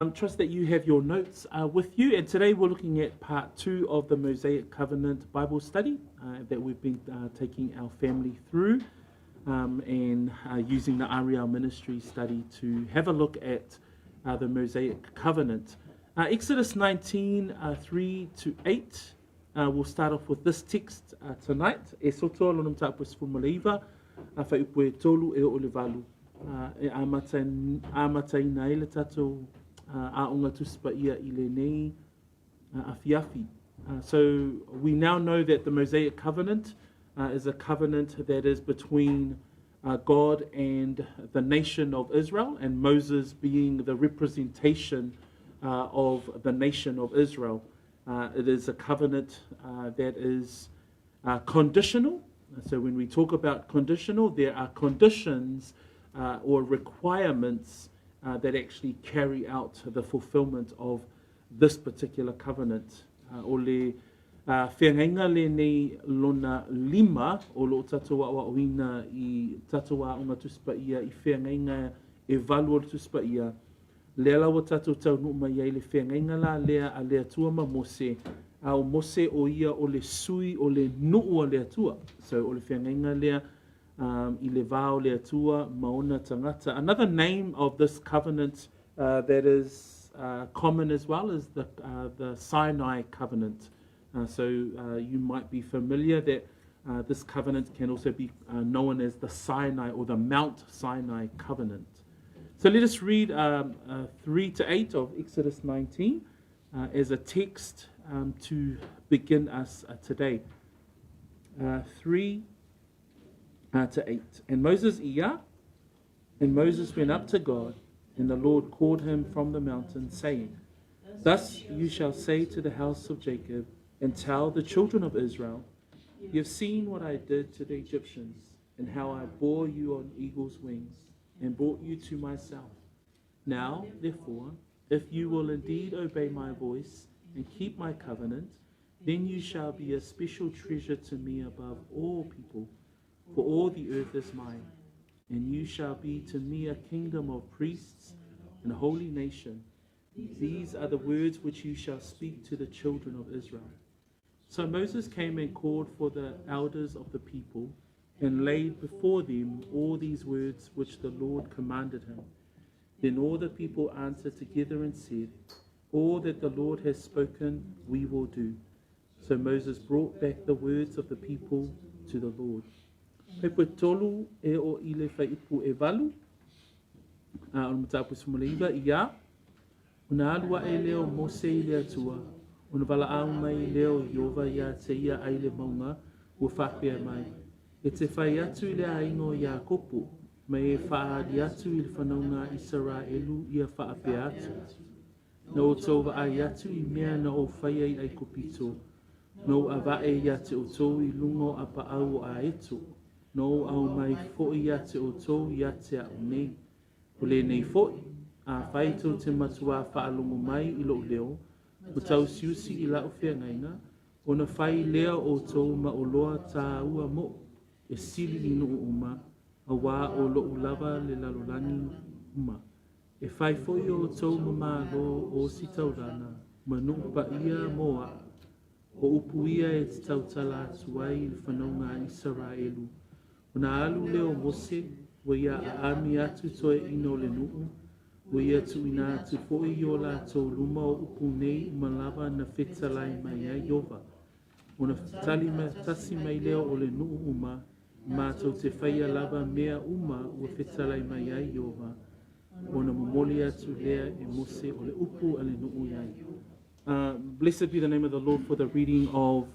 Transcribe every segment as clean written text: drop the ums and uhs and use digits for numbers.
Trust that you have your notes with you, and today we're looking at part 2 of the Mosaic Covenant Bible study that we've been taking our family through and using the Ariel Ministry study to have a look at the Mosaic Covenant. Exodus 19, 3 to 8. We'll start off with this text tonight. E soto lonum tapus fumaleva fa ipu tolu e olivalu. E amatai na ele tato aonga tuspa ia ile nei afiafi. So we now know that the Mosaic Covenant is a covenant that is between God and the nation of Israel, and Moses being the representation of the nation of Israel. It is a covenant that is conditional. So when we talk about conditional, there are conditions or requirements that actually carry out the fulfillment of this particular covenant. Ole whiangainga le nei lona lima o lo tatoa wa oina I tatoa o ngā tuspa ia I whiangainga e valu o tuspa ia. Lea lawa tatou tau nu mai ai le whiangainga la lea a lea tua ma Mose. Au Mose o ia o le sui o le nuu o lea tua. So o le whiangainga lea I le vao lea tua maona tangata. Another name of this covenant that is common as well is the Sinai covenant. So you might be familiar that this covenant can also be known as the Sinai or the Mount Sinai covenant. So let us read 3 to 8 of Exodus 19 as a text to begin us today. 3 to 8. And Moses went up to God, and the Lord called him from the mountain, saying, Thus you shall say to the house of Jacob, and tell the children of Israel, You have seen what I did to the Egyptians, and how I bore you on eagle's wings, and brought you to myself. Now, therefore, if you will indeed obey my voice, and keep my covenant, then you shall be a special treasure to me above all people, for all the earth is mine. And you shall be to me a kingdom of priests and a holy nation. These are the words which you shall speak to the children of Israel. So Moses came and called for the elders of the people, and laid before them all these words which the Lord commanded him. Then all the people answered together and said, All that the Lord has spoken, we will do. So Moses brought back the words of the people to the Lord. Pepe tolu e o ile whaipu e valu. O matapu sumuleiva ia. Una alua e leo Mose I lea tua. Una vala au mai leo Yehova ia te ia aile maunga. Ua whakpea mai. E te whai atu I le aingo ia kopo. Mai e whaadi atu I le whanaunga Israelu ia whaapea atu. Na o tova ai atu I mea na o whai ai kopito. No avae ia te o tau I lungo a paau a eto. No au mai fo'i ia te o tau ia te au nei. O le nei fo'i, a whaito te matua whaalongo mai I lo leo, o tau siusi I lau whiangainga, o na whai lea o tau ma o loa tā ua mo, e sili I no uma, a wā o lo lava le lalolani uma. E whai fo'i o tau ma lo o si taurana, ma nupa ia moa, o upu ia e te tautala atuai I le whanaunga Israelu. Una alu leo Mose, wa ia a ami atu toe ino le nuu, wa ia tu ina atu fo'i o la tau luma o upu nei malava na whetalai mai a Yehova. Una tali tasi mai leo o le nuu uma, ma tau te whaia lava mea uma ua whetalai mai a Yehova. Ona momoli atu lea e Mose o le upu a le nuu iai. Blessed be the name of the Lord for the reading of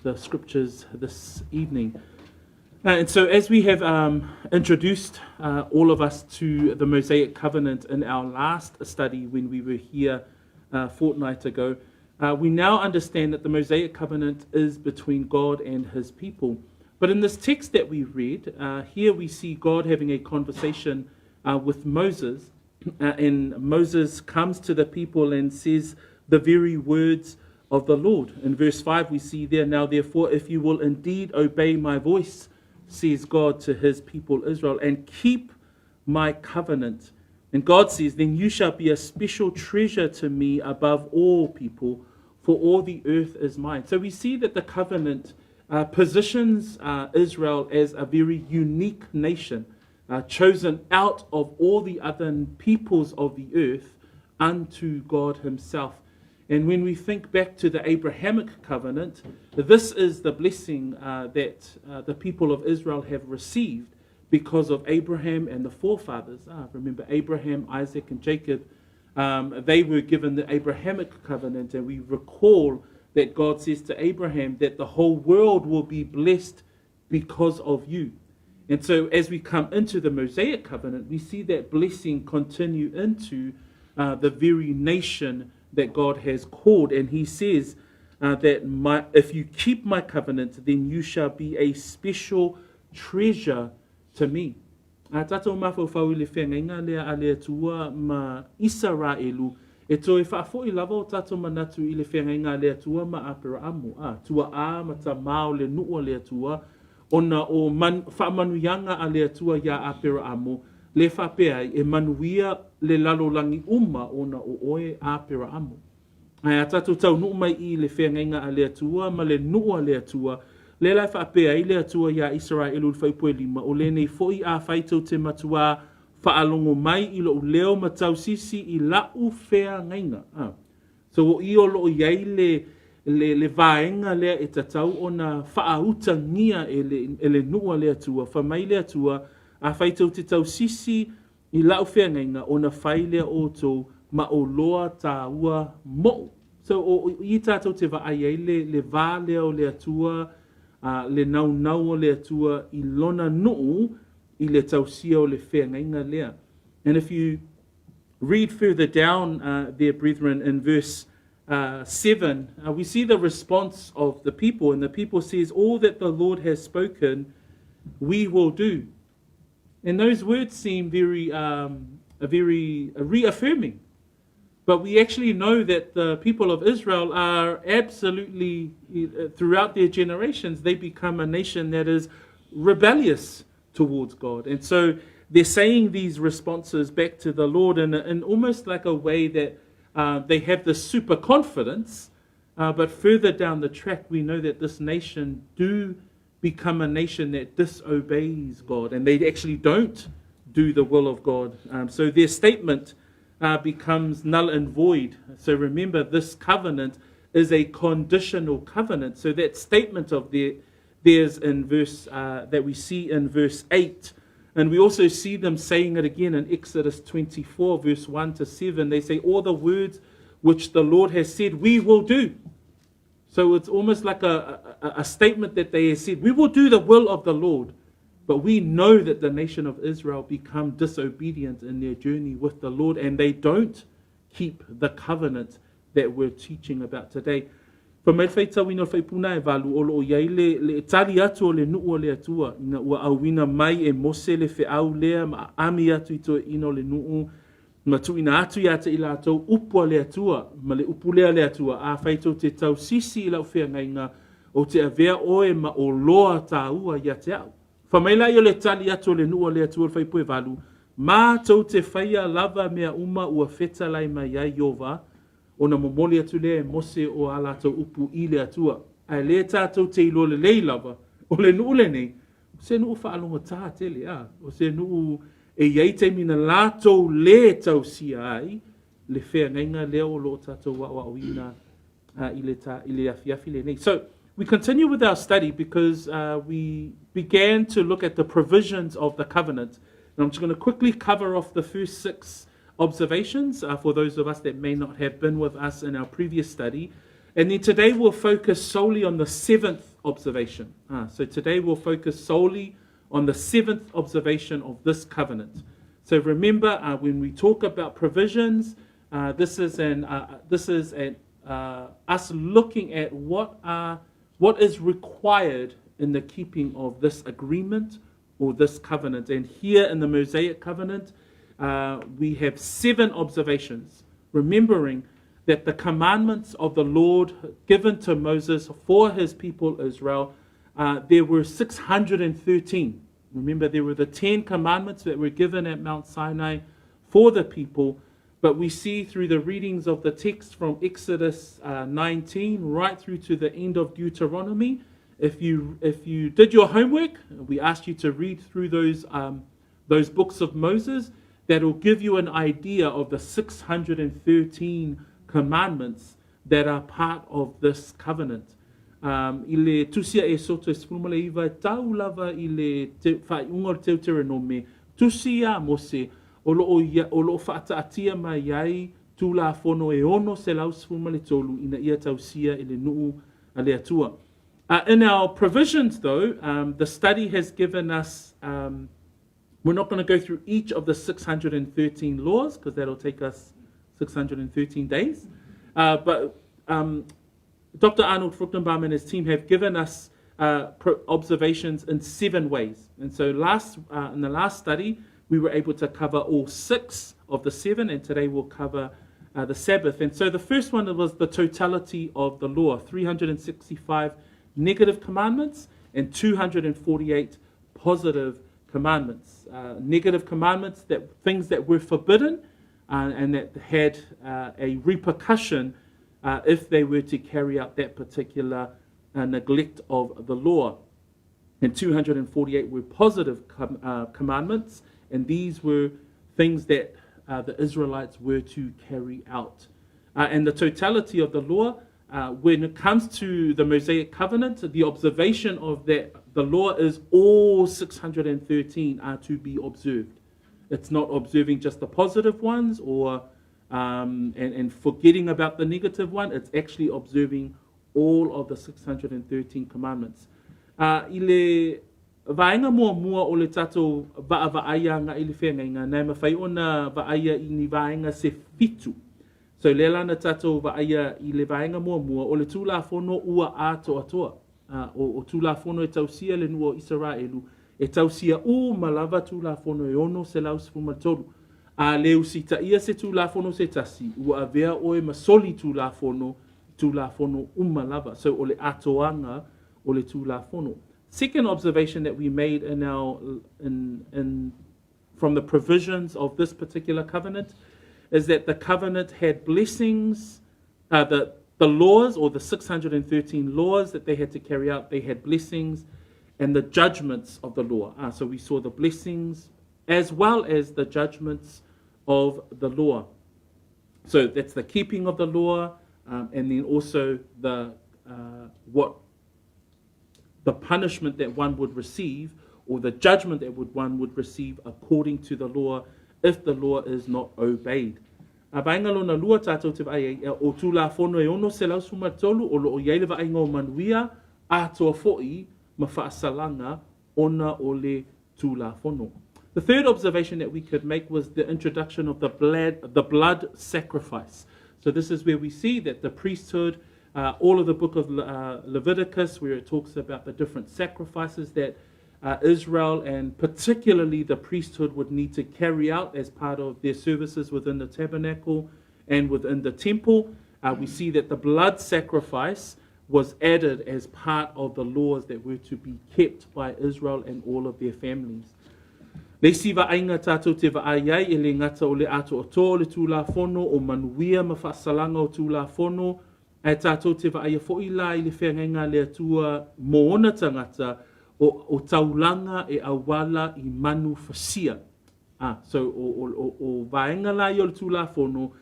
the scriptures this evening. And so as we have introduced all of us to the Mosaic Covenant in our last study when we were here a fortnight ago, we now understand that the Mosaic Covenant is between God and his people. But in this text that we read, here we see God having a conversation with Moses, and Moses comes to the people and says the very words of the Lord. In verse 5 we see there, Now therefore, if you will indeed obey my voice, says God to his people Israel, and keep my covenant, And God says, then you shall be a special treasure to me above all people, for all the earth is mine. So we see that the covenant positions Israel as a very unique nation, chosen out of all the other peoples of the earth unto God himself. And when we think back to the Abrahamic covenant, this is the blessing that the people of Israel have received because of Abraham and the forefathers. Remember Abraham, Isaac, and Jacob. They were given the Abrahamic covenant, and we recall that God says to Abraham that the whole world will be blessed because of you. And so as we come into the Mosaic covenant, we see that blessing continue into the very nation that God has called. And he says that if you keep my covenant, then you shall be a special treasure to me. Tatou mawhauwhau le whengainga lea a lea tua ma Israelu, e toi whaafoi lava o tatou manatu i le whengainga lea tua ma apera amu. Tua a ma ta mao le nua lea tua, ona o whaamanuyanga a lea tua ia apera amu, le whapea e manuia le lalolangi uma ona o oe apera amu. Ai a tatou tau nuu mai I le whengainga a lea tua ma le nua lea tua, le lai whaapea I lea tua ia Israelu le whaipue lima, o le nei foi a whaitau te matua whaalongo mai I lo leo matau sisi I lau whea ngainga. So o I o lo iai le vaenga lea e tatau o na whaauta ngia e le nua lea tua, whamai lea tua, a whaitau te tau sisi I lau whea ngainga o na whai lea o tō ma o loa tā ua mo. So o I tātou te vaai le vā lea o lea tua, le nau o lea tua I lona nuu I le tausia o le whengainga lea. And if you read further down there, brethren, in verse 7, we see the response of the people. And the people says, all that the Lord has spoken, we will do. And those words seem very reaffirming. But we actually know that the people of Israel are absolutely, throughout their generations, they become a nation that is rebellious towards God. And so they're saying these responses back to the Lord in almost like a way that they have this super confidence, but further down the track, we know that this nation do become a nation that disobeys God, and they actually don't do the will of God. So their statement becomes null and void. So remember, this covenant is a conditional covenant. So that statement of theirs in verse that we see in verse 8, and we also see them saying it again in Exodus 24, verse 1 to 7. They say, all the words which the Lord has said, we will do. So it's almost like a statement that they have said, we will do the will of the Lord. But we know that the nation of Israel become disobedient in their journey with the Lord, and they don't keep the covenant that we're teaching about today. For mai whai tawina whai puna e walu o loo iai le tali atu o le nuu o le atua, ina ua awina mai e mose le whiau lea ma ami atu I toa ino le nuu, ma tuina atu ia te ila atau upua le atua, ma le upu lea le atua, a whaitou te tau sisi I lau whea ngainga, o te avea oe ma o loa tā ua ia te au. Whamaila I o le tali atu o le nuu o le atua whai pue walu, mā tau te whaia lava mea uma ua wheta lai mai iai Iova, o na momoli atu lea mose o ala tau upu I le atua. Ai le tātou te ilo le lei lava, o le nuu le nei, o se nuu whaalonga tā tele o se nuu e iei te mina lātou le tau sia ai, le whea ngainga leo o lo tātou wa o ina I le afiafi le nei. So, we continue with our study because we began to look at the provisions of the covenant. And I'm just going to quickly cover off the first 6 observations for those of us that may not have been with us in our previous study. And then today we'll focus solely on the 7th observation. So today we'll focus solely on the 7th observation of this covenant. So remember, when we talk about provisions, this is us looking at what is required in the keeping of this agreement or this covenant. And here in the Mosaic covenant, we have 7 observations, remembering that the commandments of the Lord given to Moses for his people Israel, there were 613. Remember, there were the 10 commandments that were given at Mount Sinai for the people. But we see through the readings of the text from Exodus 19 right through to the end of Deuteronomy. If you did your homework, we asked you to read through those books of Moses. That will give you an idea of the 613 commandments that are part of this covenant. Ile tusia e soto espumale iva tau lava ile fa ungor Deuteronomy tusia mose olo fata atia mai ai tula fono e ono se lau espumale tolu ina ia tausia ile nuu ale atua. In our provisions, though, the study has given us. We're not going to go through each of the 613 laws because that'll take us 613 days. But Dr. Arnold Fruchtenbaum and his team have given us observations in 7 ways. And so in the last study, we were able to cover all 6 of the 7, and today we'll cover the Sabbath. And so the first one was the totality of the law, 365 negative commandments and 248 positive commandments. Negative commandments, that things that were forbidden and that had a repercussion if they were to carry out that particular neglect of the law. And 248 were positive commandments, and these were things that the Israelites were to carry out. And the totality of the law, when it comes to the Mosaic covenant, the observation of that the law is all 613 are to be observed. It's not observing just the positive ones or and forgetting about the negative one. It's actually observing all of the 613 commandments. Ile vaenga mua o le tatou vaaya nga ile whenga nei mawhai ona vaaya I ni vaenga se fitu. So le lana tatou vaaya I le vaenga mua o le tūla whono ua ato atoa. O tūla whono e tausia le nua Israelu. E tausia malava tūla whono e ono se lau se fumatolu. Le usita ia se tūla whono se tasi. Ua avea oe masoli tūla whono malava. So o le atoanga o le tūla whono. Second observation that we made from the provisions of this particular covenant is that the covenant had blessings, the laws or the 613 laws that they had to carry out, they had blessings and the judgments of the law. So we saw the blessings as well as the judgments of the law. So that's the keeping of the law and then also the punishment that one would receive or the judgment that one would receive according to the law if the law is not obeyed. Vaenga lona lua tātou te vai o tūla whono e ono se lau sumatolu o lo o iailewa ainga o manuia atoa fo'i ma whaasalanga ona o le tūla whono. The third observation that we could make was the introduction of the blood sacrifice. So this is where we see that the priesthood, all of the book of Leviticus, where it talks about the different sacrifices that Israel and particularly the priesthood would need to carry out as part of their services within the tabernacle and within the temple. We see that the blood sacrifice was added as part of the laws that were to be kept by Israel and all of their families. Le siva ainga tātou te vaaiai e le ngata o le ato o tō le tūla whono o manuia ma whaasalanga o tūla whono e tātou te vaaia fo'i la I le whenga le atua mo ona tangata o taulanga e awala I manu fasia. So o vaenga la I o le tūla whono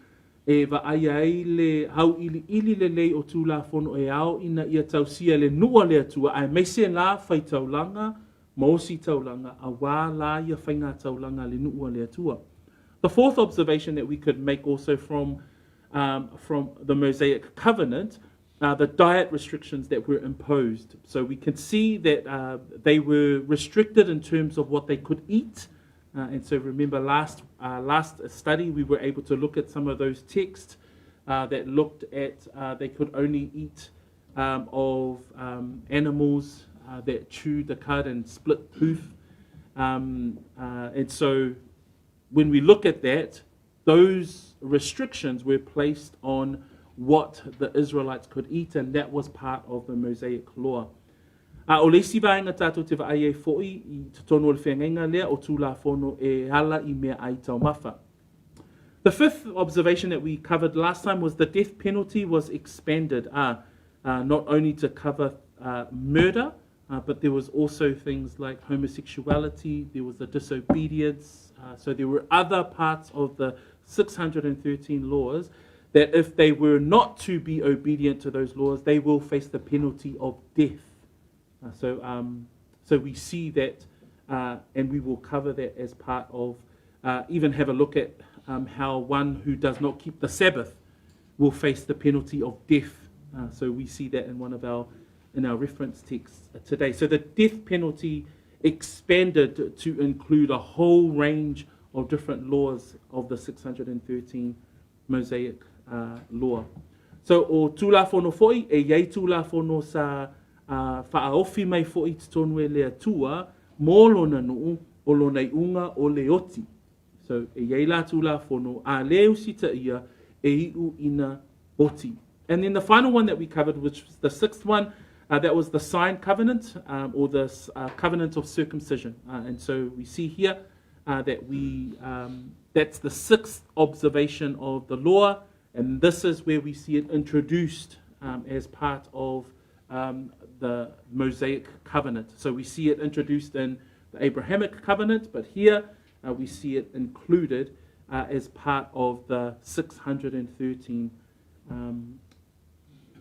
e vaaia ai le hau ili le lei o tūla whono e ao ina ia tausia le nua le atua ai meise la whai taulanga Mosi taulanga, awala ia whainga taulanga le nua le atua. The fourth observation that we could make also from the Mosaic covenant, the diet restrictions that were imposed. So we can see that they were restricted in terms of what they could eat. And so remember last study we were able to look at some of those texts that looked at they could only eat of animals that chewed the cud and split hoof. And so when we look at that, those restrictions were placed on what the Israelites could eat, and that was part of the Mosaic law. O le sivaenga tātou te vaai e fo'i I te tono le whengenga lea o tūla whono e hala I mea ai taumafa. The fifth observation that we covered last time was the death penalty was expanded, not only to cover murder, but there was also things like homosexuality, there was the disobedience. So there were other parts of the 613 laws that if they were not to be obedient to those laws, they will face the penalty of death. So we see that, and we will cover that as part of, even have a look at how one who does not keep the Sabbath will face the penalty of death. So we see that in our reference text today. So the death penalty expanded to include a whole range of different laws of the 613 Mosaic law. So o tula fono foi e yei tula fono sa whaaofi mai foi te tonu e lea tua mō lona nuu o lona iunga o le oti. So e yei la tula fono a leo sita ia e iu ina oti. And then the final one that we covered, which was the sixth one, that was the sign covenant, or the covenant of circumcision. And so we see here that that's the sixth observation of the law, and this is where we see it introduced as part of the Mosaic covenant. So we see it introduced in the Abrahamic covenant, but here we see it included as part of the 613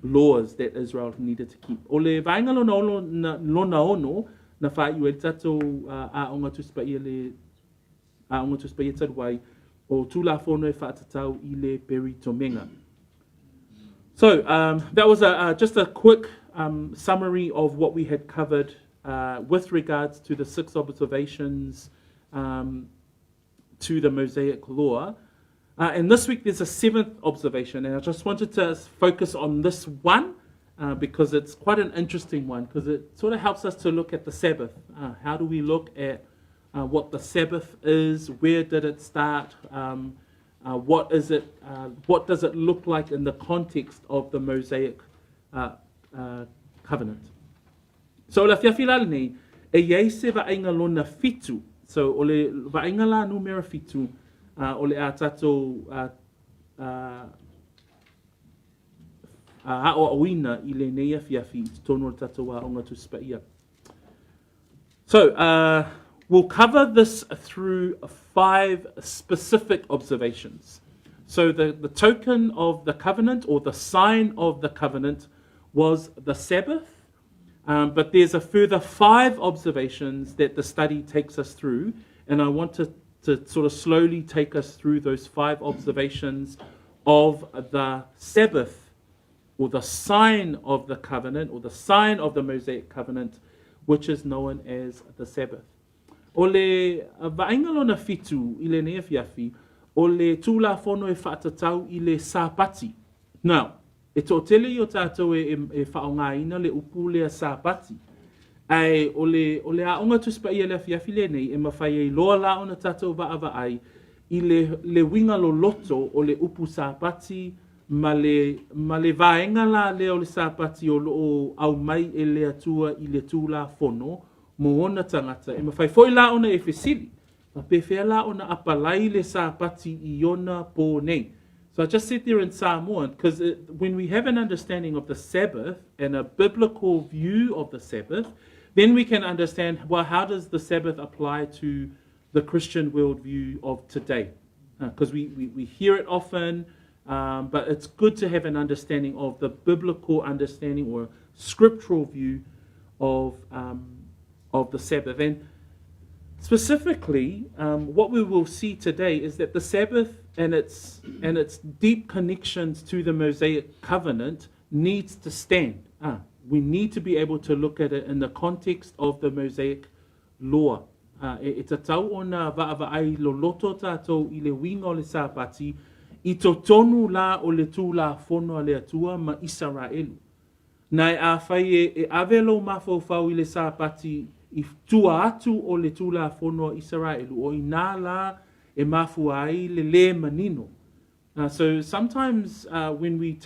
laws that Israel needed to keep. O le vainga lona ono na wha iu e tatou a onga tuspaia taruai o tula whono e whaatatau i le peri tomenga. So that was just a quick summary of what we had covered with regards to the 6 observations to the Mosaic law. And this week there's a 7th observation, and I just wanted to focus on this one because it's quite an interesting one, because it sort of helps us to look at the Sabbath. How do we look at what the Sabbath is? Where did it start? What is it? What does it look like in the context of the Mosaic covenant? So la fiafilal nei e iei se vaenga lona fitu. So o le vaenga la numera fitu. O le a tatou ha'oawina i le neia fiafi i tonu o tatou a onga tuspaia. So we'll cover this through 5 specific observations. So the token of the covenant, or the sign of the covenant, was the Sabbath. But there's a further 5 observations that the study takes us through, and I want to sort of slowly take us through those 5 observations of the Sabbath, or the sign of the covenant, or the sign of the Mosaic covenant, which is known as the Sabbath. O le vaenga lona fitu i le nea fiafi, o le tūla whono e whaatatau i le sāpati. Now, e tō tele i o tātou e whaongaina le upu lea sāpati. Ai, o le aonga tuspaia le fiafi le nei, e mawhai e loa la ona tātou vaava ai, i le winga lo loto o le upu sāpati, ma le vaenga la leo le sāpati o loo au mai e lea tua i le tūla whono, mo ona tangata, e mawhai foi la ona e whesili, ma pewhea la ona apalai le sāpati i ona pō nei. So I just said there in Samoan, because when we have an understanding of the Sabbath and a biblical view of the Sabbath, then we can understand, well, how does the Sabbath apply to the Christian worldview of today? Because we hear it often, but it's good to have an understanding of the biblical understanding or scriptural view of the Sabbath. And specifically, what we will see today is that the Sabbath and its deep connections to the Mosaic covenant needs to stand. We need to be able to look at it in the context of the Mosaic law. E ta tau ona vaavai lo loto tātou i le winga o le sāpati, i to tonu la o le tūla whono a le atua ma Israelu. Nai a whai e avelo mawhauwhau i le sāpati i tua atu o le tūla whono a Israelu, o i nā la e mafua ai le manino. So sometimes when we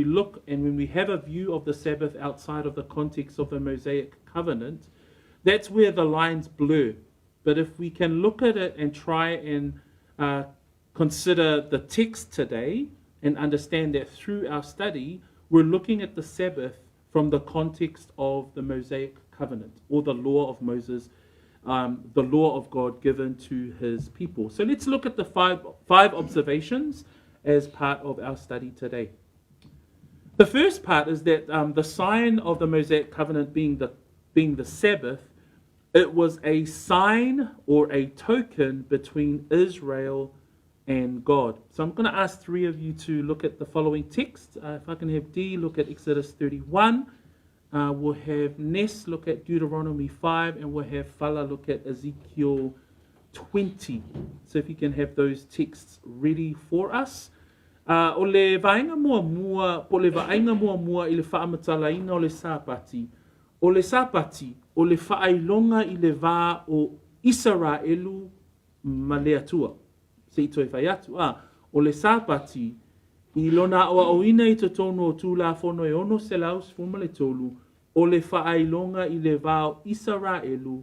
look and when we have a view of the Sabbath outside of the context of the Mosaic covenant, that's where the lines blur. But if we can look at it and try and consider the text today and understand that through our study, we're looking at the Sabbath from the context of the Mosaic covenant, or the law of Moses, the law of God given to his people. So let's look at the five observations as part of our study today. The first part is that the sign of the Mosaic covenant being the Sabbath, it was a sign or a token between Israel and God. So I'm going to ask three of you to look at the following text. If I can have Dee look at Exodus 31, we'll have Ness look at Deuteronomy 5, and we'll have Fala look at Ezekiel 20. So if you can have those texts ready for us. O le vaenga mua, po le vaenga mua I le whaamatalaina o le sapati. O le sapati, o le whaailonga I le vā o Israelu ma Luatua. Se ito e whai atu. O le sapati, I lona o auina I te tono o tūla whono e ono se laus fuma le tolu, o le whaailonga I le vā o Israelu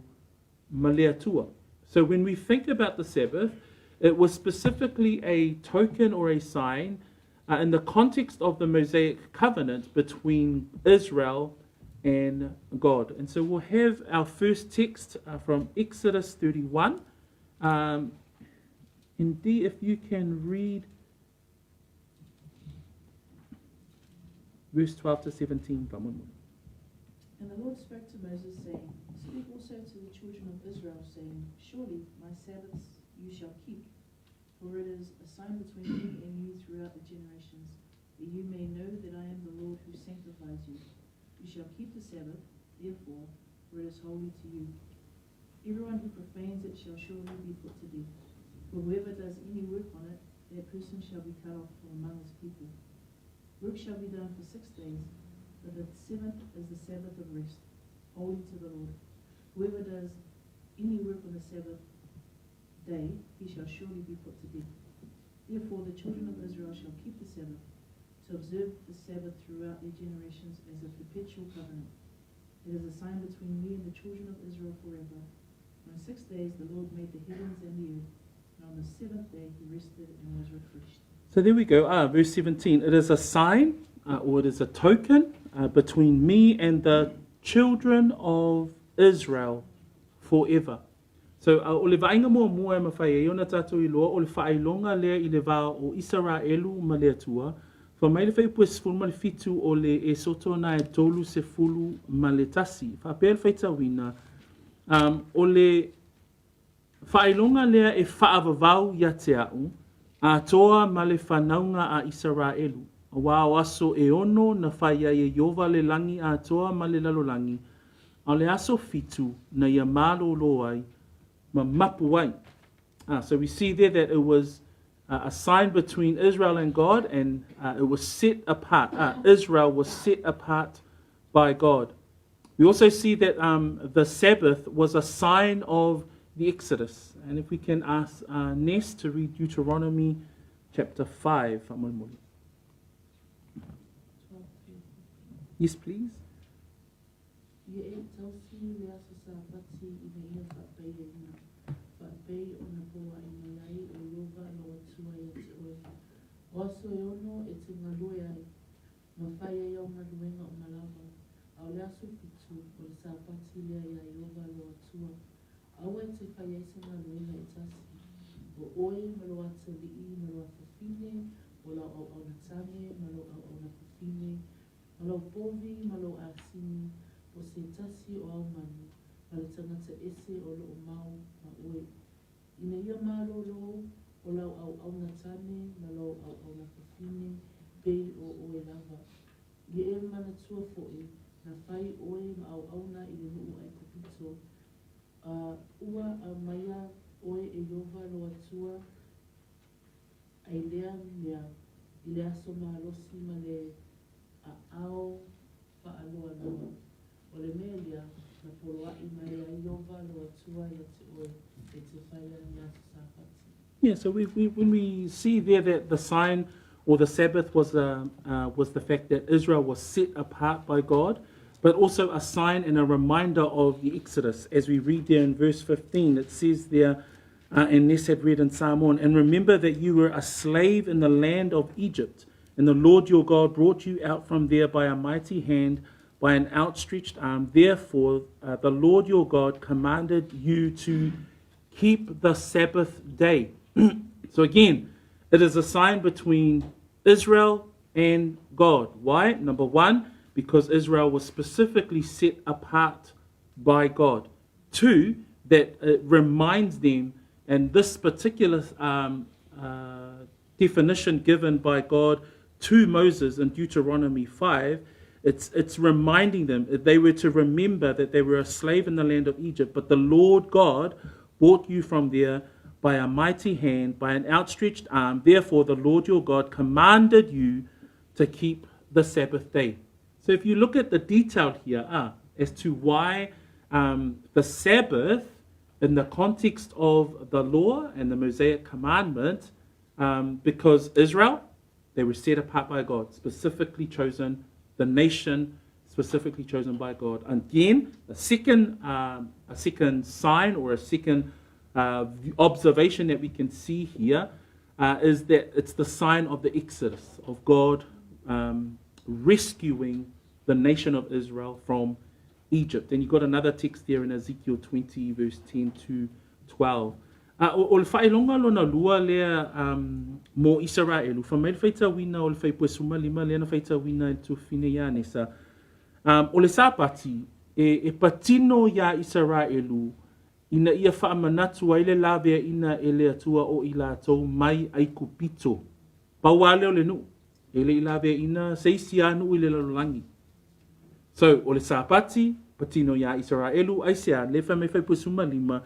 ma Luatua. So when we think about the Sabbath, it was specifically a token or a sign in the context of the Mosaic covenant between Israel and God. And so we'll have our first text from Exodus 31. Indeed, if you can read verse 12 to 17. And the Lord spoke to Moses, saying, Speak also to the children of Israel, saying, Surely my Sabbaths you shall keep, for it is a sign between me and you throughout the generations, that you may know that I am the Lord who sanctifies you. You shall keep the Sabbath, therefore, for it is holy to you. Everyone who profanes it shall surely be put to death. For whoever does any work on it, that person shall be cut off from among his people. Work shall be done for 6 days, but the seventh is the Sabbath of rest, holy to the Lord. Whoever does any work on the Sabbath day, he shall surely be put to death. Therefore the children of Israel shall keep the Sabbath, to observe the Sabbath throughout their generations as a perpetual covenant. It is a sign between me and the children of Israel forever. On 6 days the Lord made the heavens and the earth, and on the seventh day he rested and was refreshed. So there we go, verse 17. It is a sign, or it is a token between me and the children of Israel forever. So, o le vainga mua e mawhai e ona tātou I loa, o le whaailonga lea I le vā o Israelu ma Luatua, wha mai le whai pues fulma le fitu o le e soto na e tolu se fulu ma le tasi. Whapea le whai tawina, o le whaailonga lea e whaavavau ia te au, a toa ma le whanaunga a Israelu. A wā o aso e ono na whai e Iova le langi a toa ma le lalolangi, a le aso fitu na ia malo loai, so we see there that it was a sign between Israel and God, and it was set apart. Israel was set apart by God. We also see that the Sabbath was a sign of the Exodus. And if we can ask Ness to read Deuteronomy chapter 5. Yes, please. Pei o na poa I mai o Iova Loatua I te oe. Oaso e ono e te ngalue ai. Ma whai ai au maruenga o na lava. Au le aso pitu o le sāpati lea I Iova Loatua. Au e te whai ai se ngaluenga I tasi. O oe malo ata lii malo ata whine. O lau au na tane malo au na whine. Malo povi malo asini. O se tasi o au manu. Ma le tangata ese o lo o mau ma oe. Ina ia maroro o lau au na tane, ma lau au na whiwhine, pei o oe lava. I e mana tua foe, na whai oe ma au na I le nuu ai kupito. Ua a maia oe e Iova Loatua, ai lea mea, I le aso ma alosi ma le a ao wha aloa loa. O le mea lea, na poloa I mai a Iova Loatua I te oe. Yeah, so when we see there that the sign or the Sabbath was the fact that Israel was set apart by God, but also a sign and a reminder of the Exodus. As we read there in verse 15, it says there, and Ness had read in Samoan, and remember that you were a slave in the land of Egypt, and the Lord your God brought you out from there by a mighty hand, by an outstretched arm. Therefore, the Lord your God commanded you to keep the Sabbath day. So again, it is a sign between Israel and God. Why? Number one, because Israel was specifically set apart by God. Two, that it reminds them, and this particular definition given by God to Moses in Deuteronomy 5, it's reminding them that they were to remember that they were a slave in the land of Egypt, but the Lord God brought you from there by a mighty hand, by an outstretched arm. Therefore, the Lord your God commanded you to keep the Sabbath day. So if you look at the detail here as to why the Sabbath, in the context of the law and the Mosaic commandment, because Israel, they were set apart by God, specifically chosen, the nation specifically chosen by God. Again, a second sign or a second observation that we can see here is that it's the sign of the Exodus, of God rescuing the nation of Israel from Egypt. And you've got another text there in Ezekiel 20, verse 10 to 12. O le whaelonga lona lua lea mo Israelu, whamail whaita wina o le whaipua sumalima lea na whaita wina e tu whine ia nesa. O le sapati, e patino ia Israelu, ina ia whaamanatu ai le lawea ina e le atua o ila tau mai ai kupito. Pauale o le nu, e le lawea ina seisi anu i le lalulangi. So, o le sapati, patino ia Israelu, ai sea le whamai whaipua sumalima,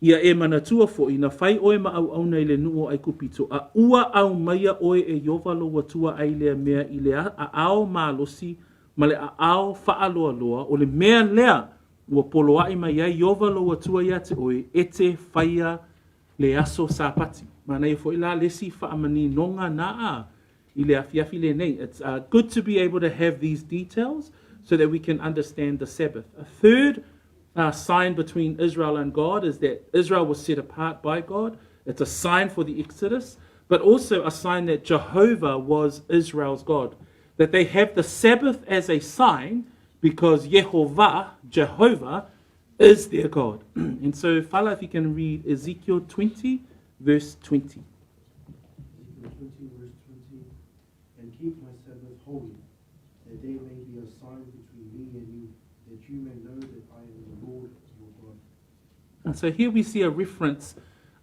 ia e manatua fo ina whai oe ma au au nei le nuo ai kupito. A ua au maia oe e yovalo watua ai lea mea i le a ao maalosi, ma le a ao whaaloa loa, o le mea lea ua polo ai mai ai yovalo watua ia te oe e te whaia le aso sapati. Ma nei fo ila lesi whaamani nonga naa i le afiafi le nei. It's good to be able to have these details so that we can understand the Sabbath. A third sign between Israel and God is that Israel was set apart by God. It's a sign for the Exodus, but also a sign that Jehovah was Israel's God. That they have the Sabbath as a sign because Jehovah, is their God. And so, Fala, if you can read Ezekiel 20, verse 20. Ezekiel 20, verse 20. And keep my Sabbath holy, that they may be a sign between me and you, that you may know that I am the Lord your God. And so here we see a reference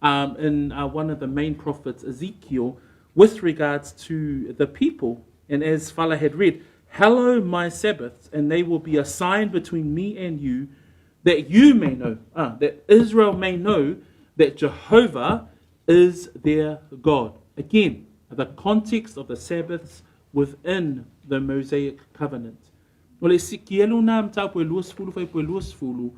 in one of the main prophets, Ezekiel, with regards to the people. And as Fala had read, hallow my Sabbaths, and they will be a sign between me and you, that you may know, that Israel may know that Jehovah is their God. Again, the context of the Sabbaths within the Mosaic covenant. O le sikielu na mtau luasfulu fai luasfulu,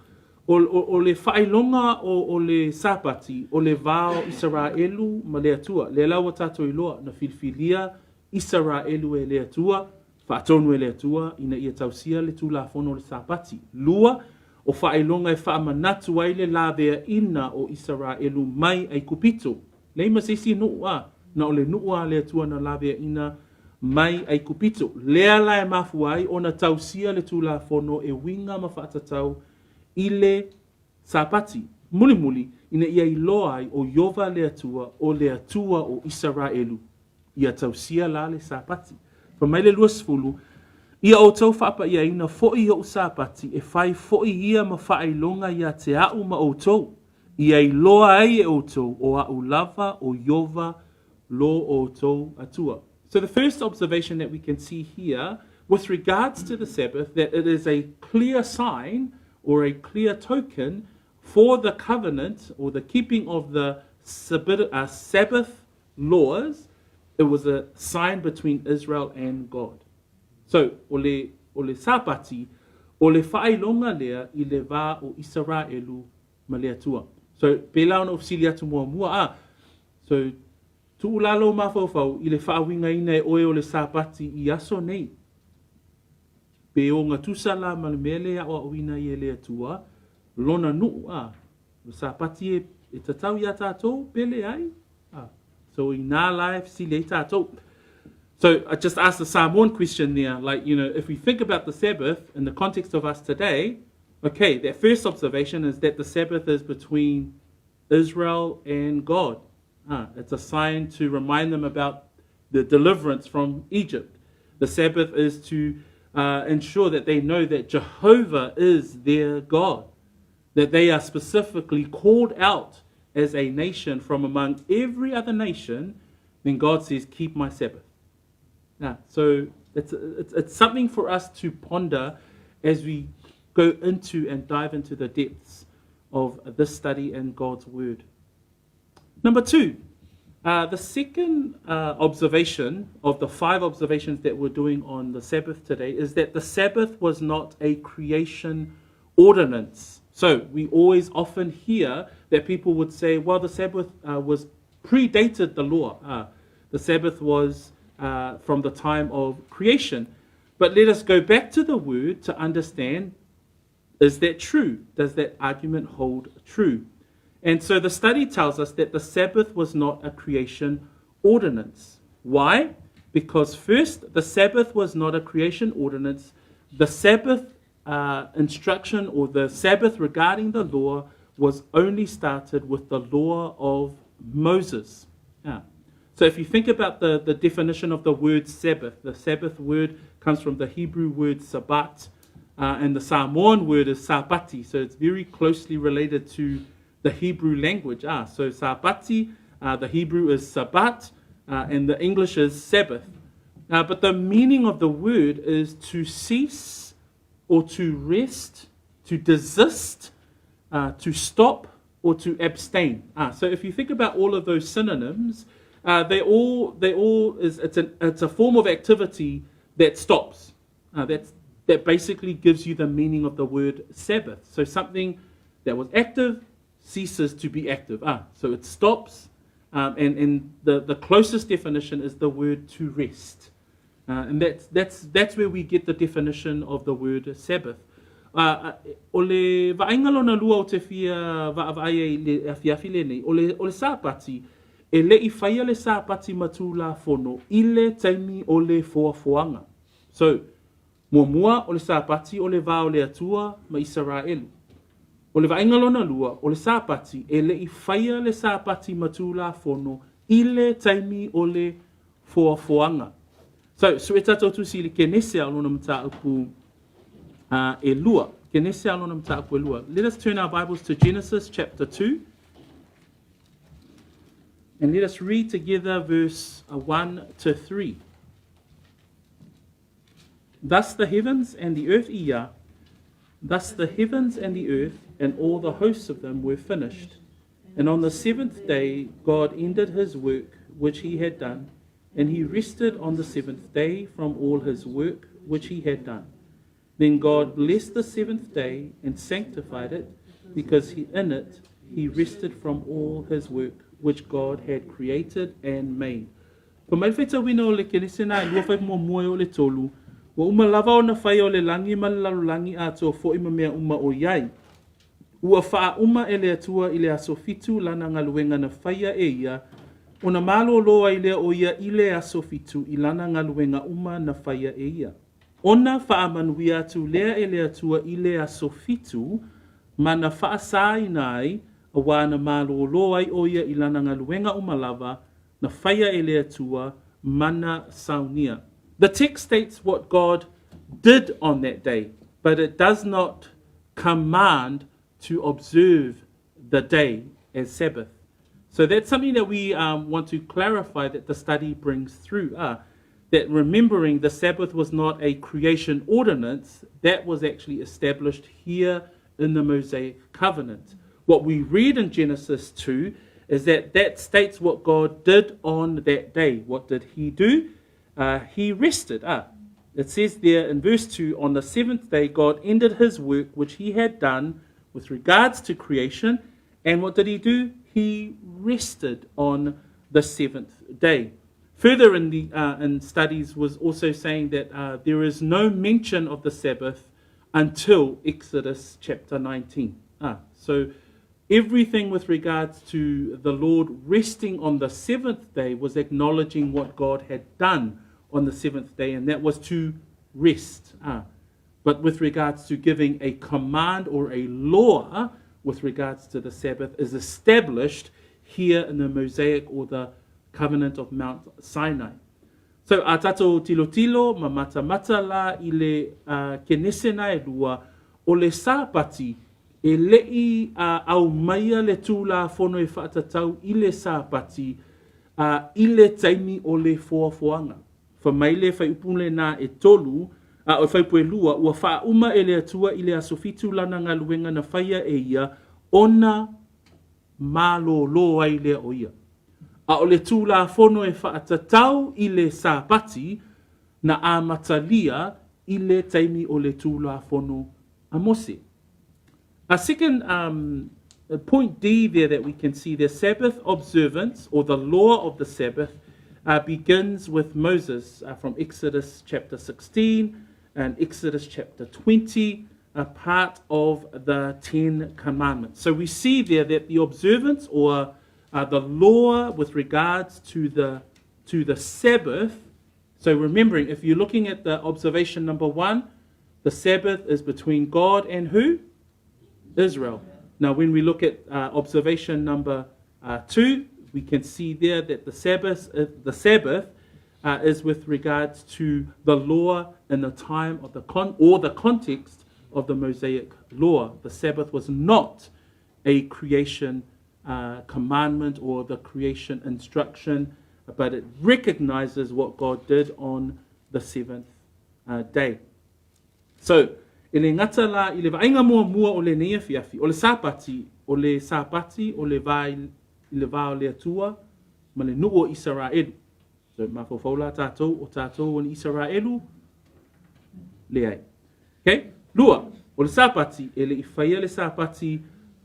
o le whailonga o le sapati, o le vao Israelu ma le atua, le lawa tato iloa na filfilia Israelu e le atua, whaatonu e le atua, ina ia tausia le tula fono le sapati. Lua, o whailonga e whaamanatu ai le lawea ina o Israelu mai ai kupito. Leima sisi nua, na o le nua le atua na lawea ina mai ai kupito. Lea lai mafuai o na tausia le tula fono e winga ma whaatatau i le sapati. Muli muli, ina ia iloa ai o Yova le atua o Israelu. Ia tausia la le sapati. Fa mai le luasfulu, ia o tau whaapa ia ina fo'i o sapati e whai fo'i ia ma whailonga ia te au ma o tau. Ia iloa ai e o tau o au lava o Yova lo o tau atua. So the first observation that we can see here with regards to the Sabbath, that it is a clear sign or a clear token for the covenant or the keeping of the Sabbath laws. It was a sign between Israel and God. So, o le sapati, o le whailonga lea i le wā o Israelu ma le atua. So, pēlau na ofisili atu mua. So, tu ulalo mawhauwhau i le whaawinga ina e oe o le sapati i aso nei. Pe o ngā tusala ma le mele a o ina i e le atua, lona nuu le sapati e te tau ia tātou, pele ai. So in our life, si le tātou. So I just asked the Samoan question there, like, if we think about the Sabbath in the context of us today, okay, that first observation is that the Sabbath is between Israel and God. It's a sign to remind them about the deliverance from Egypt. The Sabbath is to ensure that they know that Jehovah is their God, that they are specifically called out as a nation from among every other nation. Then God says, keep my Sabbath. So it's something for us to ponder as we go into and dive into the depths of this study in God's Word. Number 2, the second observation of the 5 observations that we're doing on the Sabbath today is that the Sabbath was not a creation ordinance. So we always often hear that people would say, well, the Sabbath was predated the law. The Sabbath was from the time of creation. But let us go back to the Word to understand, is that true? Does that argument hold true? And so the study tells us that the Sabbath was not a creation ordinance. Why? Because first, the Sabbath was not a creation ordinance. The Sabbath instruction, or the Sabbath regarding the law, was only started with the law of Moses. So if you think about the definition of the word Sabbath, the Sabbath word comes from the Hebrew word Sabbat, and the Samoan word is Sabati. So it's very closely related to the Hebrew language. So Sabati, the Hebrew is Sabbat, and the English is Sabbath. But the meaning of the word is to cease, or to rest, to desist, to stop, or to abstain. So if you think about all of those synonyms, it's a form of activity that stops. That basically gives you the meaning of the word Sabbath. So something that was active ceases to be active. So it stops, and the closest definition is the word to rest. And that's where we get the definition of the word Sabbath. Ole vaingalo lua o te fia vaavaia le afiafile nei. Ole sapati e le I whaia le sapati matu la fono ile taimi o le foafoanga. So mua o le sapati o le va o le atua ma Israelu. O le vaingalona lua o le sapati e le I whaia le sapati matu la fono ile taimi o le foafoanga. So e tatou tusi le kenese alona mta upu e lua. Kenese alona mta upu e lua. Let us turn our Bibles to Genesis chapter 2. And let us read together verse 1 to 3. Thus the heavens and the earth thus the heavens and the earth and all the hosts of them were finished. And on the 7th day God ended his work which he had done, and he rested on the 7th day from all his work which he had done. Then God blessed the 7th day and sanctified it, because in it he rested from all his work which God had created and made. Pa mai whaita wina o le kenesena e lua whai moe o le tolu, wa uma lava o na whai o le langi ma le lalulangi ato fo ima mea uma o iai. Ua wha uma e le atua I le aso fitu lana ngaluenga na whaia e ia, o na malo loa I le o ia I le aso fitu I lana ngaluenga uma na whaia e ia. Ona wha manuia atu lea e le atua I le aso fitu, ma na wha asai nai, a wana malo loa I o ia I lana ngaluenga uma lava, na whaia e le atua, mana saunia. The text states what God did on that day, but it does not command to observe the day as Sabbath. So that's something that we want to clarify, that the study brings through. That remembering the Sabbath was not a creation ordinance, that was actually established here in the Mosaic covenant. What we read in Genesis 2 is that states what God did on that day. What did he do? He rested. It says there in verse 2, on the 7th day God ended his work which he had done with regards to creation. And what did he do? He rested on the 7th day. Further in studies was also saying that there is no mention of the Sabbath until Exodus chapter 19. So everything with regards to the Lord resting on the seventh day was acknowledging what God had done on the seventh day, and that was to rest. But with regards to giving a command or a law with regards to the Sabbath is established here in the Mosaic or the covenant of Mount Sinai. So, a tatou tilo ma mata la i le kenesena e lua o le sāpati e lei au maia le tūla fono e whaatatau i le sāpati i le taimi o le foafoanga. Whamaile whai upule nā e tolu, o whai pue lua, ua wha uma e le atua i le asofitu lana ngā luenga na whaia e ia, ona malo loa i lea o ia. A o le tūla fono e whaatatau i le sāpati na a matalia i le taimi o le tūla fono a mose. A second point D there that we can see, the Sabbath observance or the law of the Sabbath begins with Moses from Exodus chapter 16 and Exodus chapter 20, a part of the 10 Commandments. So we see there that the observance or the law with regards to the Sabbath. So remembering, if you're looking at the observation number 1, the Sabbath is between God and who? Israel. Now when we look at observation number 2, we can see there that the Sabbath is with regards to the law in the time of the context of the Mosaic law. The Sabbath was not a creation commandment or the creation instruction, but it recognizes what God did on the seventh day. So, e le ngata la i le vainga mua o le nea fiafi, o le sāpati, o le vā o le atua, ma le nuo Israelu. So, mawhawhaula tātou o tātou o Israelu, le ai. Okay? Lua, o le sāpati, e le i whaia le sāpati,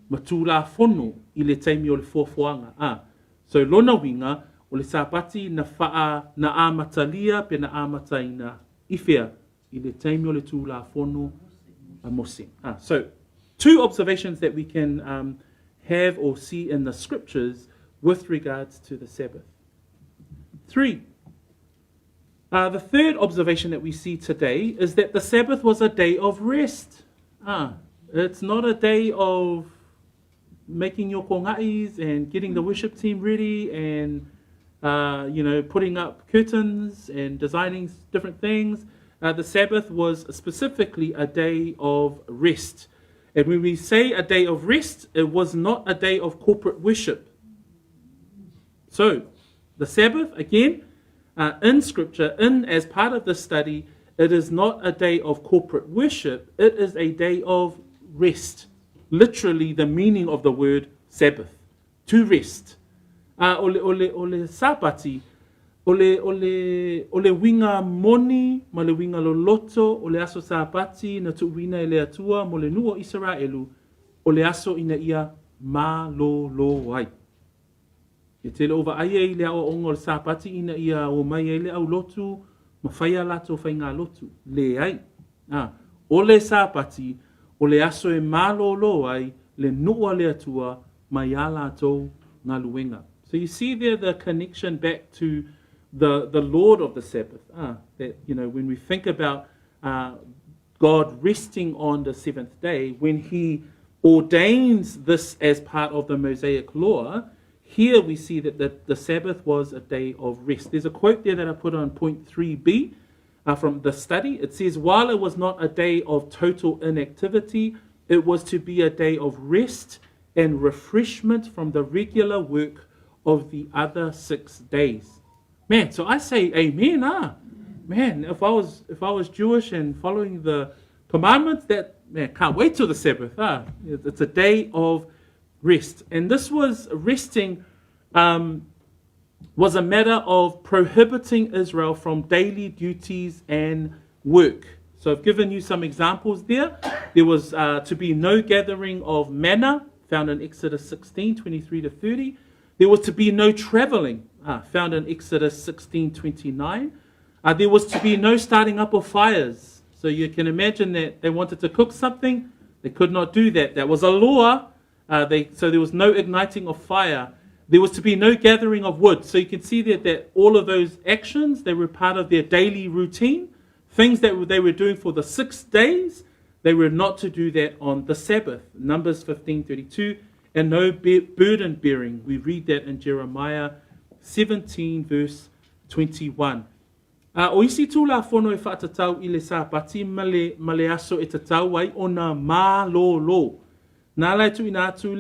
ma tūla fono i le taimi o le fuafuanga. So, lona winga, o le sāpati na whaa na āmatalia pe na āmataina iwhea i le taimi o le tūla fono a mose. So, two observations that we can have or see in the scriptures with regards to the Sabbath. 3. The third observation that we see today is that the Sabbath was a day of rest. It's not a day of making your kongais and getting the worship team ready and putting up curtains and designing different things. The Sabbath was specifically a day of rest. And when we say a day of rest, it was not a day of corporate worship. So, the Sabbath, again, in Scripture, as part of the study, it is not a day of corporate worship. It is a day of rest. Literally, the meaning of the word Sabbath, to rest. Ole sapati, ole winga moni, ma le winga loloto, ole aso sapati, na tuwina ele atua, mo le nuo Israelu, ole aso ina ia ma lo wai. E te leo wa aia i le au ongo le sapati ina ia o mai ele au lotu, ma whaia lato whainga lotu. Le ai. Ole sapati, ole aso e ma lo ai, le nuo le atua, mai ala to ngā luenga. So you see there the connection back to the Lord of the Sabbath. That, when we think about God resting on the seventh day, when he ordains this as part of the Mosaic law, here we see that the Sabbath was a day of rest. There's a quote there that I put on point 3b from the study. It says, while it was not a day of total inactivity, it was to be a day of rest and refreshment from the regular work of the other 6 days. Man, so I say amen. Man, if I was Jewish and following the commandments, can't wait till the Sabbath. It's a day of rest. And this was resting was a matter of prohibiting Israel from daily duties and work. So I've given you some examples there. There was to be no gathering of manna, found in Exodus 16:23-30. There was to be no traveling, found in Exodus 16:29. There was to be no starting up of fires. So you can imagine that they wanted to cook something, they could not do that. That was a law So there was no igniting of fire. There was to be no gathering of wood. So you can see that all of those actions, they were part of their daily routine. Things that they were doing for the 6 days, they were not to do that on the Sabbath. Numbers 15:32. And no burden bearing. We read that in Jeremiah 17 verse 21. O isi tū la whono e whaatatau i le sāpati ma le aso e tatau ai o nā mālōlō. Nā lai tu ina atu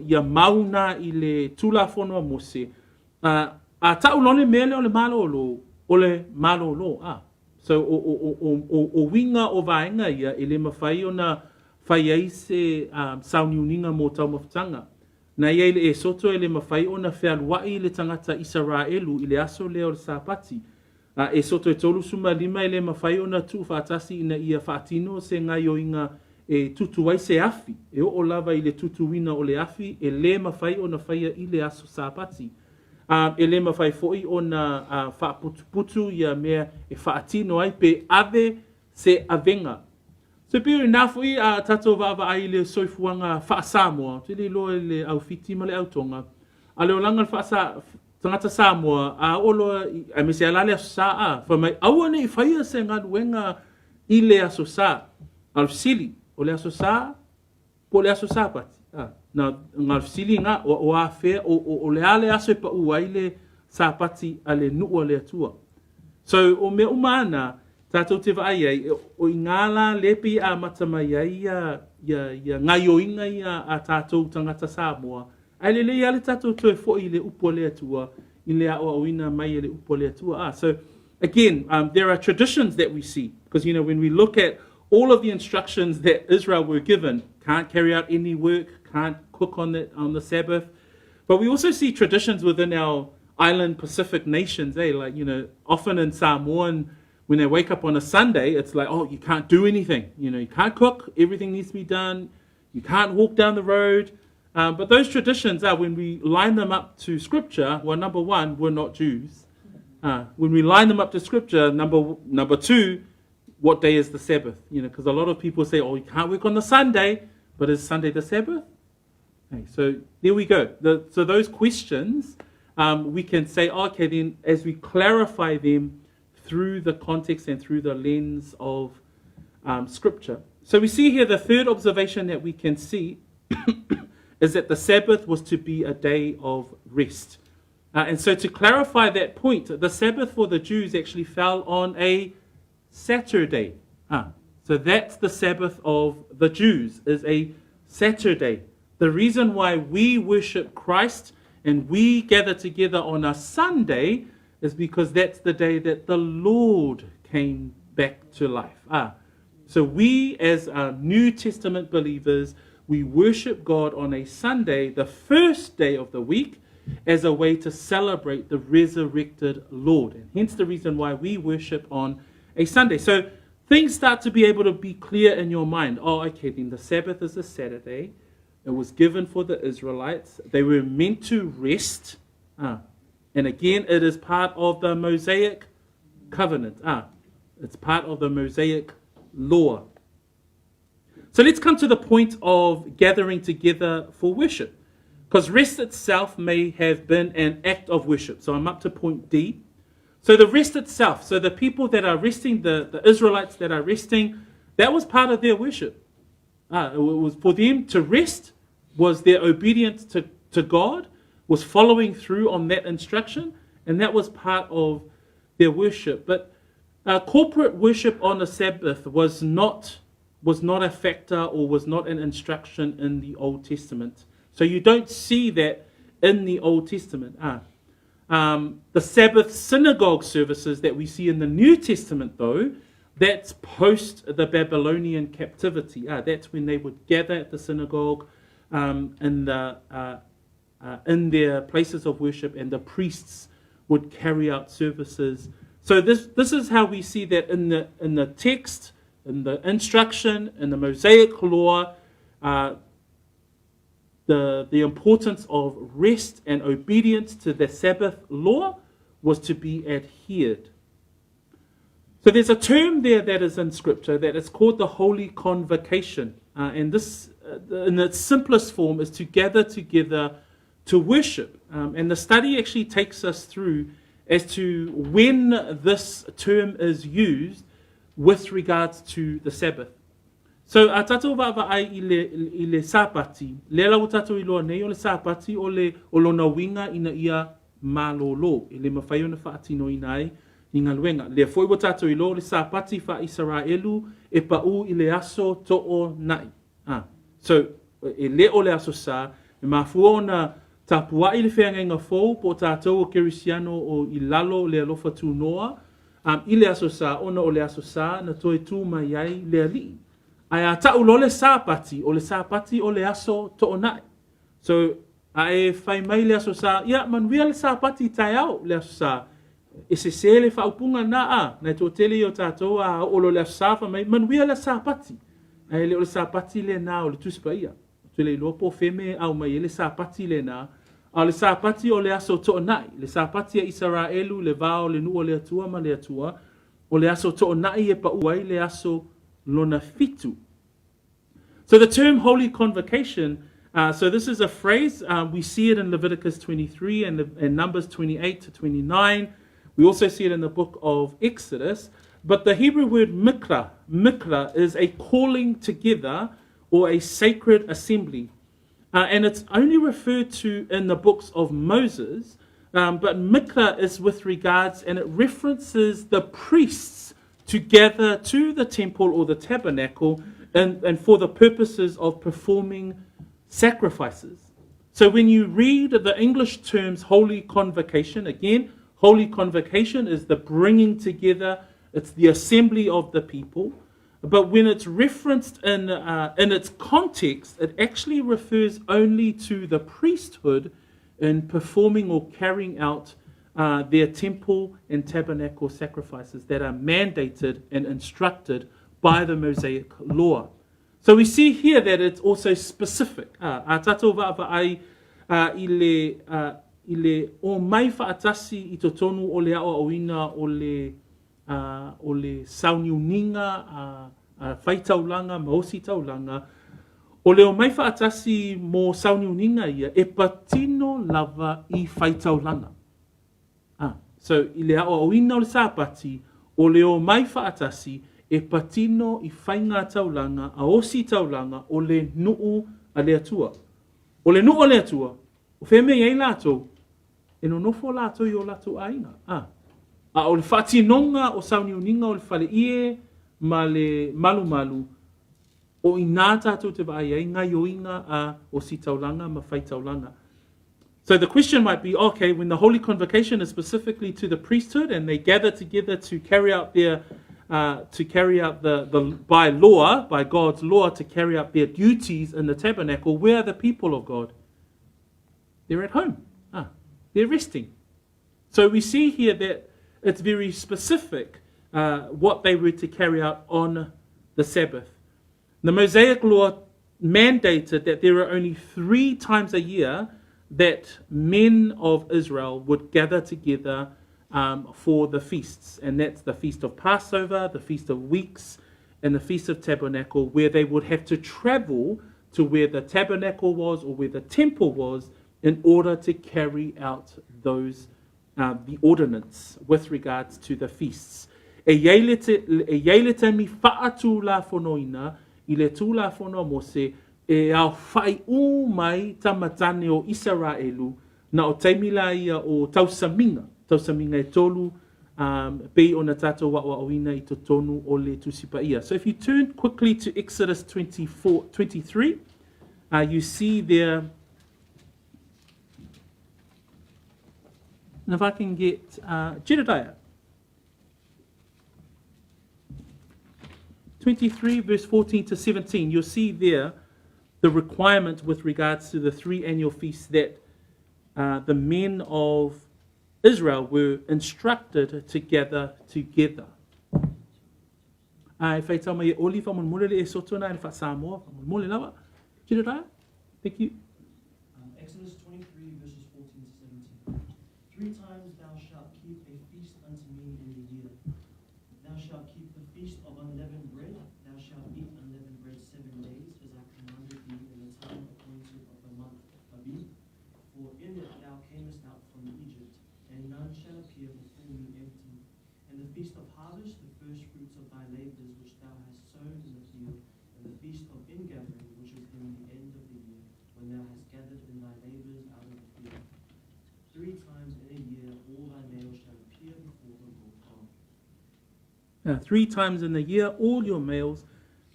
ia mauna i le tū la whono a Mose. A tau lone mele o le mālōlō. O le mālōlō. So o winga o vaenga ia e le mawhai o nā whai ai se sauniuninga mō tau mawhtanga. Nā iei le e soto e le mawhai o na whialuai le tangata Israelu i le aso leo le sāpati. E soto e tolu suma lima e le mawhai o na tu whaatasi ina ia whaatino se ngai o inga e tutu ai se afi. E o lava i le tutuina o le afi e le mawhai o na whaia i le aso sāpati. E le mawhai foi o na whaaputuputu ia mea e whaatino ai pe ave se avenga. So pio nā fui a tatou wawa ai le soifuanga wha Samoa. Te le loa le au fiti ma le au tonga. A leo langa le tangata Samoa a olo a me se alale aso sa a. Wha mai aua nei whaia se ngā ruenga i le aso sa. Al sili o le aso sa po le aso sa pati. Na ngā sili ngā o a whea o le ale aso e pa ua i le sa pati a le nua le atua. So o me umana tātou te vai ai, o i ngāla lepi a matamai ai ia ngai o inga ia a tātou tangata Samoa. Ai le lei ale tātou toe fo i le upo le atua, i le ao awina mai le upo le atua. So again, there are traditions that we see. Because, you know, when we look at all of the instructions that Israel were given, can't carry out any work, can't cook on the Sabbath. But we also see traditions within our island Pacific nations, like, you know, often in Samoan, when they wake up on a Sunday, it's like, oh, you can't do anything. You know, you can't cook. Everything needs to be done. You can't walk down the road. But those traditions are, when we line them up to Scripture, well, number one, we're not Jews. When we line them up to Scripture, number two, what day is the Sabbath? You know, because a lot of people say, oh, you can't work on the Sunday, but is Sunday the Sabbath? Okay, so there we go. So those questions, we can say, okay, then as we clarify them, through the context and through the lens of Scripture. So we see here the third observation that we can see is that the Sabbath was to be a day of rest. And so to clarify that point, the Sabbath for the Jews actually fell on a Saturday. So that's the Sabbath of the Jews, is a Saturday. The reason why we worship Christ and we gather together on a Sunday is because that's the day that the Lord came back to life. So we as New Testament believers, we worship God on a Sunday, the first day of the week, as a way to celebrate the resurrected Lord. And hence the reason why we worship on a Sunday. So things start to be able to be clear in your mind. Oh, okay, then the Sabbath is a Saturday. It was given for the Israelites. They were meant to rest. And again, it is part of the Mosaic covenant. It's part of the Mosaic law. So let's come to the point of gathering together for worship. Because rest itself may have been an act of worship. So I'm up to point D. So the rest itself, so the people that are resting, the Israelites that are resting, that was part of their worship. It was for them to rest, was their obedience to God, was following through on that instruction, and that was part of their worship. But corporate worship on the Sabbath was not a factor or was not an instruction in the Old Testament. So you don't see that in the Old Testament. The Sabbath synagogue services that we see in the New Testament, though, that's post the Babylonian captivity. That's when they would gather at the synagogue in their places of worship, and the priests would carry out services. So this is how we see that in the text, in the instruction, in the Mosaic law, the importance of rest and obedience to the Sabbath law was to be adhered. So there's a term there that is in Scripture that is called the Holy Convocation. And this in its simplest form, is to gather together to worship. And the study actually takes us through as to when this term is used with regards to the Sabbath. So, a tātou wa'ai i le sāpati. Le lau tātou i loa nei o le sāpati o lona winga ina ia malolo. I le mawhai ona whaatino ina ai i ngā luenga. Le foi wa tātou i loa le sāpati wha Israelu e pa'u i le aso to'o nai. So, e le o le aso sā, e mafua ona tapua i le whenga fōu po tātou o Kerisiano o i lalo le alofa tū noa. I le aso sā, ona o le aso sā, na toi tū mai ai le ali. Ai a tau lo le sāpati o le aso to onai. So, ai whai mai le aso sā, ia, manuia le sāpati tai au le aso sā. E se le whaupunga na a, nei tō tele i o tātou a o lo le aso sā, mai manuia le sāpati. Ai le o le sāpati le nā o le tusipa ia. Tu le lopo wheme au mai le sāpati le nā. A le sāpati o le aso to onai. Le sāpati a Israelu, le vao, le nua le atua ma le atua. O le aso to onai e pa uai le aso lona fitu. So the term holy convocation, so this is a phrase, we see it in Leviticus 23 and Numbers 28 to 29. We also see it in the book of Exodus. But the Hebrew word mikra is a calling together or a sacred assembly. And it's only referred to in the books of Moses, but mikra is with regards, and it references the priests to gather to the temple or the tabernacle and for the purposes of performing sacrifices. So when you read the English terms holy convocation, again, holy convocation is the bringing together, it's the assembly of the people. But when it's referenced in its context, it actually refers only to the priesthood in performing or carrying out their temple and tabernacle sacrifices that are mandated and instructed by the Mosaic law. So we see here that it's also specific. A tātou wa'ai i le o mai whaatasi I to tonu o le ao auina o le sauniuninga, whaitaulanga, maosi taulanga, o le o mai whaatasi mō sauniuninga ia, e patino lava I whaitaulanga. So, I le ao auina o le sāpati, o le o mai whaatasi, e patino I whainga taulanga, a osi taulanga, o le nuu a le atua. O le nuu a le atua, o wheme ei lātou, e no nofo lātou I o lātou ainga. O le whatinonga o sauniuninga o le whale ie, ma le malu, o I nā tātou te vai ei, ngai oinga o si taulanga, ma whai taulanga. So the question might be, okay, when the holy convocation is specifically to the priesthood and they gather together to carry out their, by God's law, to carry out their duties in the tabernacle, where are the people of God? They're at home. They're resting. So we see here that it's very specific what they were to carry out on the Sabbath. The Mosaic law mandated that there are only 3 times a year that men of Israel would gather together for the feasts. And that's the Feast of Passover, the Feast of Weeks, and the Feast of Tabernacle, where they would have to travel to where the tabernacle was or where the temple was in order to carry out those the ordinance with regards to the feasts. E iei te mi whaatu la whonoina, I le tū la whono Mose, e au whai mai tamatane o Israelu, na o teimila ia o tausaminga e tolu, pei o na tātou wa oina I to tonu o le tusipa ia. So if you turn quickly to Exodus 23, you see there, and if I can get Jedediah 23 verse 14 to 17, you'll see there the requirement with regards to the 3 annual feasts that the men of Israel were instructed to gather together. Ai whai tau mai e oli wha mon mole le e soto na e wha Samoa, wha mon mole lawa. Jedediah, thank you. Exodus 23 verses 14 to 17. 3 times thou shalt keep a feast unto me in the year. Thou shalt keep the feast of unleavened bread. Thou shalt eat unleavened bread 7 days, as I commanded thee labours which thou hast sown in the field, and the feast of ingathering, which is in the end of the year, when thou hast gathered in thy labours out of the field. 3 times in a year all thy males shall appear before the Lord God. 3 times in the year, all your males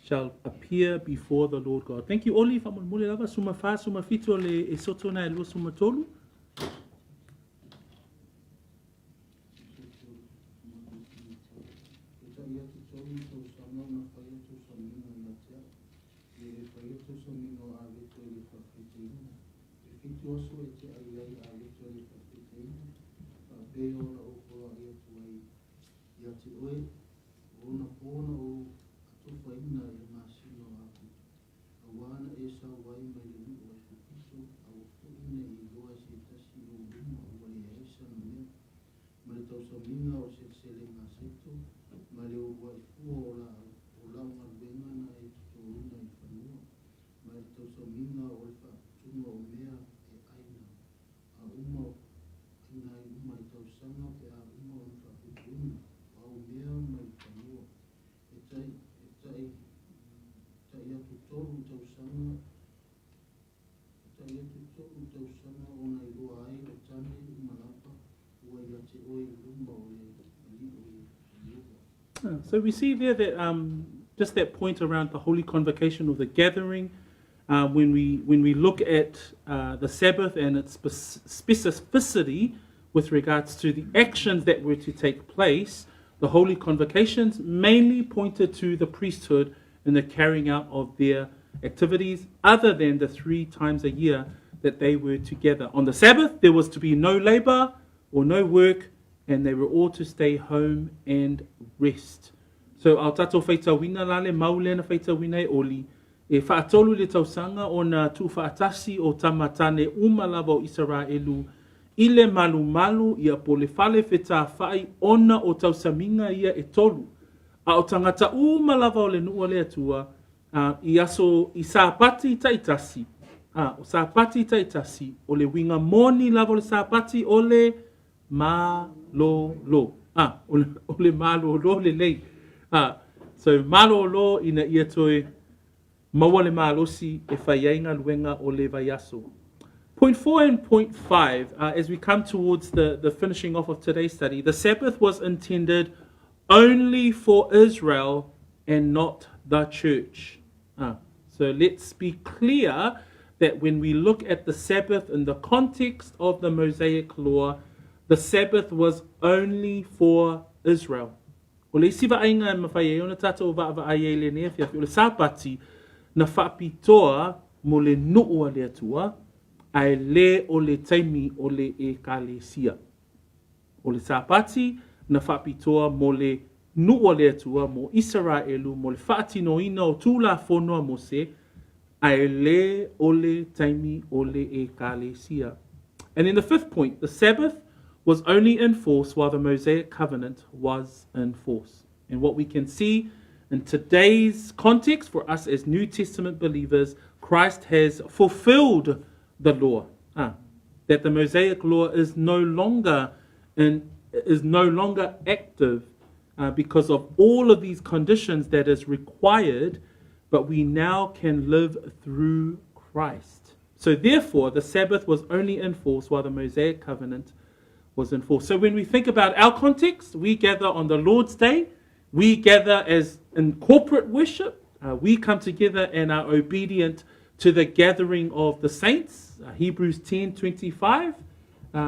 shall appear before the Lord God. Thank you, Oli. Whamulmule lava, suma wha, suma fitu le e soto na e lua suma tolu. So we see there that just that point around the holy convocation or the gathering, when we look at the Sabbath and its specificity with regards to the actions that were to take place, the holy convocations mainly pointed to the priesthood and the carrying out of their activities, other than the 3 times a year that they were together. On the Sabbath, there was to be no labor or no work, and they were all to stay home and rest. So au tatou whaitawina lale maulena whaitawina e oli, e whaatolu le tausanga o na tu whaatasi o tamatane umalawa o Israelu, ile malu malu ia po le fale wheta whai ona o tausaminga ia e tolu. A o tangata umalawa o le nua le atua, i aso i sāpati taitasi. O sāpati taitasi, o le winga moni lava o le sāpati o le malolo. O le malolo le lei. So malolo ina ia toe maua le malosi e whaiainga luenga o le vaiaso. Point 4 and point 5, as we come towards the finishing off of today's study, the Sabbath was intended only for Israel and not the church. So let's be clear that when we look at the Sabbath in the context of the Mosaic law, the Sabbath was only for Israel. O le isi vaainga e mawhai e ona tātou vaaai e le nea whiawhi. O le sāpati na whaapitoa mo le nuua le atua, ai le o le taimi o le e kalesia. O le sāpati na whaapitoa mo le nuua le atua mo Israelu, mo le whaatinoina o tūla whonoa mo se, ai le o le taimi o le e kalesia. And in the 5th point, the Sabbath was only in force while the Mosaic covenant was in force. And what we can see in today's context for us as New Testament believers, Christ has fulfilled the law. That the Mosaic law is no longer active because of all of these conditions that is required, but we now can live through Christ. So therefore, the Sabbath was only in force while the Mosaic covenant was in force. So when we think about our context, we gather on the Lord's Day, we gather as in corporate worship, we come together and are obedient to the gathering of the saints, Hebrews 10:25,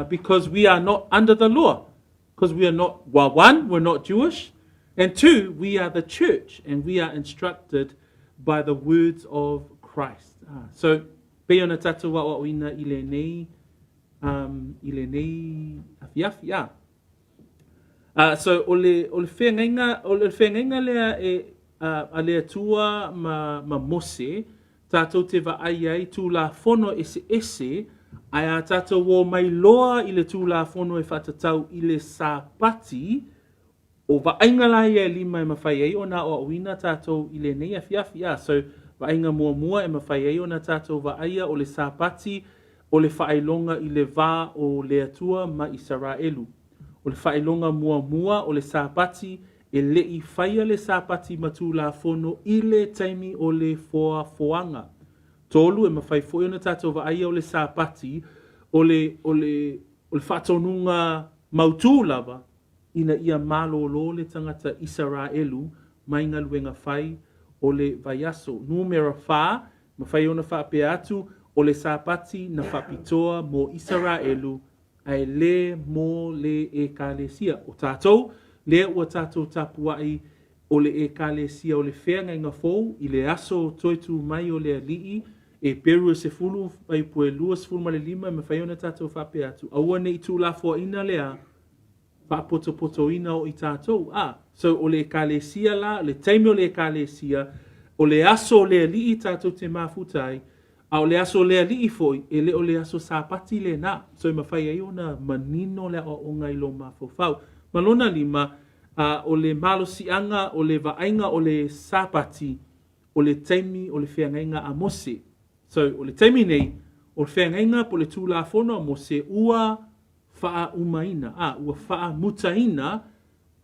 because we are not under the law, because we are not, well, 1, we're not Jewish, and 2, we are the church, and we are instructed by the words of Christ. So, pe ona tatu wa oina ile nei afiafi. So ole whenga lea e ale atua ma mose, tātou te wa ai tū la whono ese, ai a tātou wō mai loa i le tū la whono e whatatau i le sāpati, o wa ainga la ia lima e mawhai ei o nā o awina tātou i le nei afiafi. So wa ainga mua e mawhai ei o nā tātou wa aia o le sāpati, o le whaelonga i le wā o le atua ma Israelu. O le whaelonga mua o le sāpati e le I whaia le sāpati ma tūlafono I le taimi o le foanga. Tolu e mawhai fo ona tātou wa aia o le sāpati o le whatonunga mautū lava ina ia malolo le tangata Israelu mai ngā luenga whai o le vaiaso. Numera wha, mawhai ona wha pe atu o le sāpati na whapitoa mo Israelu ai le mo le ekalesia. O tātou, le ua tātou tapuai o le ekalesia o le whenga inga fōu I le aso toitu mai o le alii e peru se fulu ai pue luas fulu ma le lima me whai ona tātou whape atu. Aua ne I tūlafoa ina lea whapoto ina o I tātou. So o le ekalesia la, le teime o le ekalesia, o le aso o le alii tātou te mafutai, a o le aso le alii foi, e le o le aso sāpati le nā. So ma whai ai ona manino le o ngai lo mafofau. Malona lima, o le malosianga, o le vaenga, o le sāpati, o le teimi, o le whengainga a mose. So o le teimi nei, o le whengainga po le tūlafono a mose, ua wha umaina, ua wha mutaina,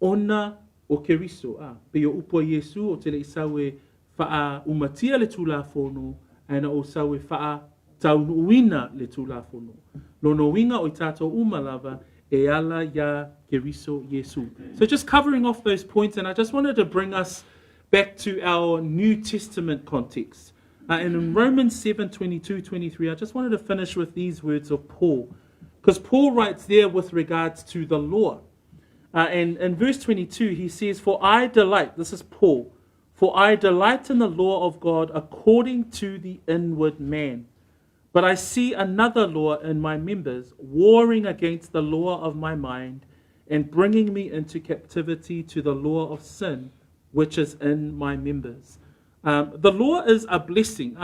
ona o keriso. Pe o upo Yesu, o te le isau e wha umatia le tūlafono, ana o sau e wha taunuina le tūlafono. Lono winga o I tātou umalava, e ala ya keriso Yesu. So just covering off those points, and I just wanted to bring us back to our New Testament context. And in Romans 7:22-23, I just wanted to finish with these words of Paul, because Paul writes there with regards to the law. And in verse 22, he says, "For I delight," this is Paul, "for I delight in the law of God according to the inward man. But I see another law in my members, warring against the law of my mind, and bringing me into captivity to the law of sin, which is in my members." The law is a blessing.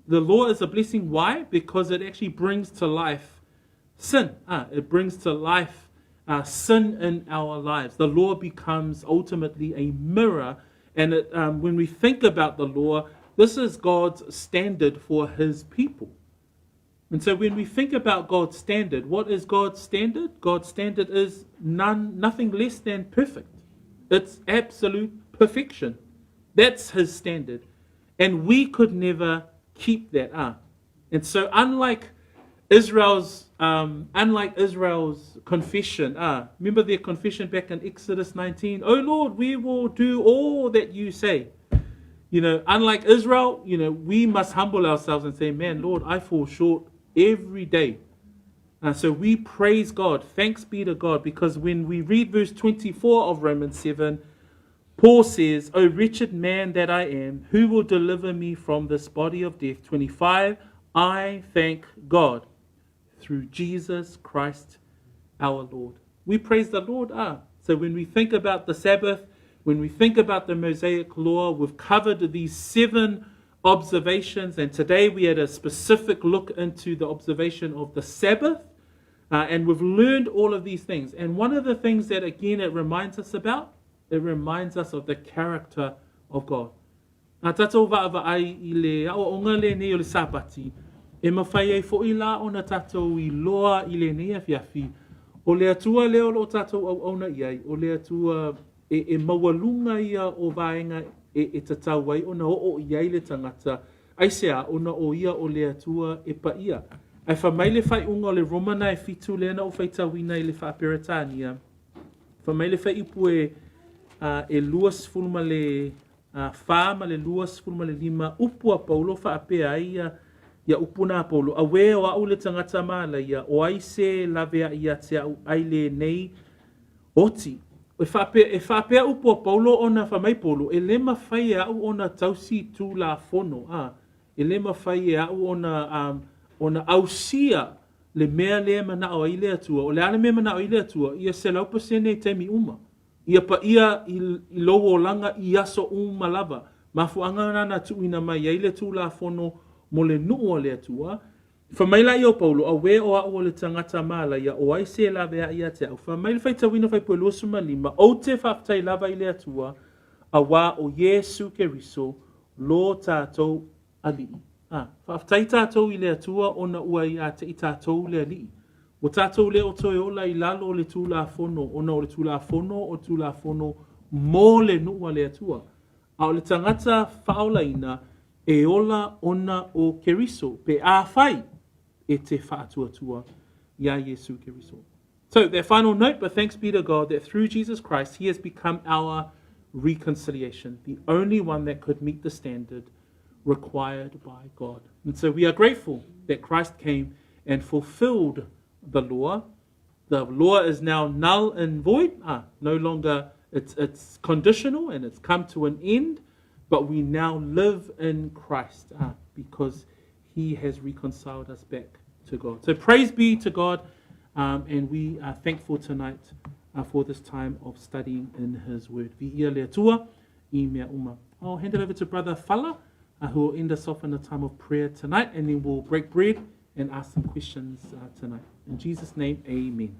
The law is a blessing. Why? Because it actually brings to life sin. It brings to life sin in our lives. The law becomes ultimately a mirror. And when we think about the law, this is God's standard for his people. And so when we think about God's standard, what is God's standard? God's standard is nothing less than perfect. It's absolute perfection. That's his standard. And we could never keep that up. And so unlike Israel's confession, remember their confession back in Exodus 19, "Oh Lord, we will do all that you say." Unlike Israel, we must humble ourselves and say, "Man, Lord, I fall short every day." So we praise God. Thanks be to God, because when we read verse 24 of Romans 7, Paul says, "O wretched man that I am, who will deliver me from this body of death?" 25, "I thank God through Jesus Christ our Lord." We praise the Lord. So when we think about the Sabbath, when we think about the Mosaic law, we've covered these 7 observations, and today we had a specific look into the observation of the Sabbath, and we've learned all of these things. And one of the things that, again, it reminds us about, it reminds us of the character of God. Tātou wa'awa'ai I le ao'onga le nei o le sāpati, e mawhai ai fo'i la o na tātou I loa I le nei awhiawhi, o le atua leo lo tātou au auna iai, o le atua e mawalunga ia o vaenga e tatau ai, o na o iai le tangata, ai sea o na o ia o le atua e pa ia. Ai whamai le whai unga o le romana e fitu le na o whaitawina I le whaperetania. Whamai le whai ipu e luas fulma le whama le luas fulma le 5 upua paulo whaapea ia upuna paulo. Awe o au le tangata maala ia o ai se lavea ia te au ai le nei oti. E whapea upua paulo o na whamai paulo, e le mawhai au o na tausi tū la fono. E le mawhai au o na ausia le mea le mana o ile atua, o le ale mea mana o ile atua, ia se laupa sene temi uma. Ia pa ia I lowo langa I aso lava. Mafuanga nana tuina mai ia le tū la fono mo le nuu o le atua. Whamaila I o paulo, a we o au o le tangata mala ia o ai se lavea ia te au. Whamaila whai tawina whai pue luasuma 5, o te whaftai lava I le atua, a wā o Yesu Keriso, lo tātou ali. Whaftai tātou I le atua o na ua I a te I tātou le ali. O tātou le o toi ola I lalo o le tū la fono, o na o le tū la fono o tū la fono mō le nua le atua. A o le tangata whaolaina e ola ona o Keriso, pe a whai e te whaatuatua ia Yesu Keriso. So, that final note, but thanks be to God that through Jesus Christ, he has become our reconciliation, the only one that could meet the standard required by God. And so we are grateful that Christ came and fulfilled the law. The law is now null and void, no longer, it's conditional and it's come to an end, but we now live in Christ because he has reconciled us back to God. So praise be to God, and we are thankful tonight for this time of studying in his word. Vi ia lea tua, I mea uma. I'll hand it over to Brother Fala, who will end us off in a time of prayer tonight, and then we'll break bread and ask some questions tonight. In Jesus' name, amen.